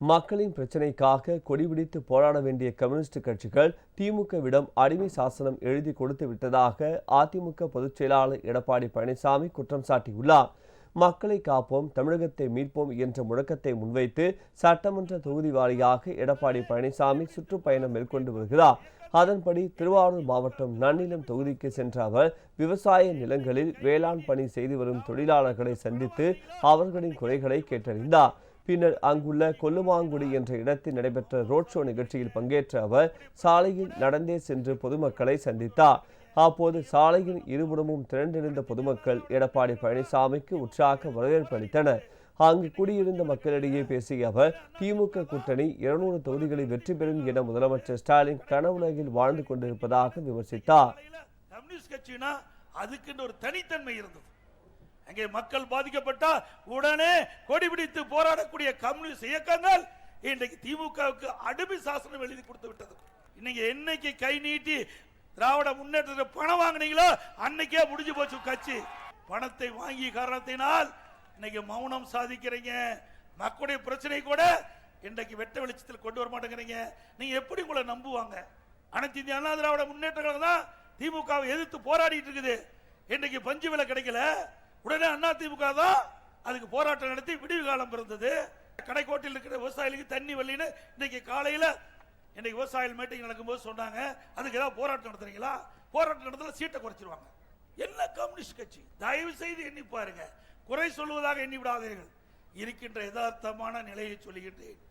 மக்களின் பிரச்சினைக்காக கொடிபிடித்து போராட வேண்டிய கம்யூனிஸ்ட் கட்சிகள் திமுகவிடம் அடிமை சாசனம் எழுதி கொடுத்து விட்டதாக அதிமுக பொதுச் செயலாளர் எடப்பாடி பழனிசாமி குற்றம் சாட்டியுள்ளார். மக்களை காப்போம், தமிழகத்தை மீட்போம் என்ற முழக்கத்தை முன்வைத்து சட்டமன்ற தொகுதி வாரியாக எடப்பாடி பழனிசாமி சுற்றுப்பயணம் மேற்கொண்டு வருகிறார். அதன்படி திருவாரூர் மாவட்டம் நன்னிலம் தொகுதிக்கு சென்ற அவர் விவசாய நிலங்களில் வேளாண் பணி செய்து வரும் தொழிலாளர்களை சந்தித்து அவர்களின் குறைகளை கேட்டறிந்தார். பின்னர் அங்குள்ள கொல்லுமாங்குடி என்ற இடத்தில் நடைபெற்ற ரோட் ஷோ நிகழ்ச்சியில் பங்கேற்ற அவர் சாலையில் நடந்தே சென்று பொதுமக்களை சந்தித்தார். அப்போது சாலையின் இருபுறமும் திரண்டிருந்த பொதுமக்கள் எடப்பாடி பழனிசாமிக்கு உற்சாக வரவேற்பு அளித்தனர். அங்கு குடியிருந்த மக்களிடையே பேசிய அவர் திமுக கூட்டணி 200 தொகுதிகளில் வெற்றி பெறும் என முதலமைச்சர் ஸ்டாலின் கனவுலகில் வாழ்ந்து கொண்டிருப்பதாக விமர்சித்தார். அங்கே மக்கள் பாதிக்கப்பட்டா உடனே கொடிபிடித்து போராடக்கூடிய கம்யூனிஸ்ட் இயக்கங்கள் இன்றைக்கு திமுகவுக்கு அடிமை சாசனம் எழுதி கொடுத்து விட்டது. இன்னைக்கு என்னைக்கு கை நீட்டி திராவிட முன்னேற்ற பணம் வாங்கினீங்களோ அன்னைக்கே முடிஞ்சு போச்சு கட்சி. பணத்தை வாங்கிய காரணத்தினால் இன்னைக்கு மௌனம் சாதிக்கிறீங்க. மக்களுடைய பிரச்சனை கூட இன்றைக்கு வெட்ட வெளிச்சத்தில் கொண்டு வர மாட்டேங்கிறீங்க. நீங்க எப்படி உங்களை நம்புவாங்க? அனைத்து இந்திய அண்ணா திராவிட முன்னேற்ற கழகம் தான் திமுகவை எதிர்த்து போராடிட்டு இருக்குது. இன்னைக்கு பஞ்சு விலை கிடைக்கல, உடனே அண்ணா திமுக தான் அதுக்கு போராட்டம் நடத்தி விடிவு காலம் பிறந்தது. கடைக்கோட்டில் இருக்கிற விவசாயிகளுக்கு தண்ணி வரலன்னு இன்னைக்கு காலையில இன்னைக்கு விவசாயிகள் மீட்டிங் நடக்கும்போது சொன்னாங்க, அதுக்கு ஏதாவது போராட்டம் நடத்துறீங்களா? போராட்டம் நடத்தல சீட்டை குறைச்சிருவாங்க. என்ன கம்யூனிஸ்ட் கட்சி? தயவு செய்து எண்ணி பாருங்க, குறை சொல்வதாக எண்ணி விடாதீர்கள். இருக்கின்ற யதார்த்தமான நிலையை சொல்லுகின்றேன்.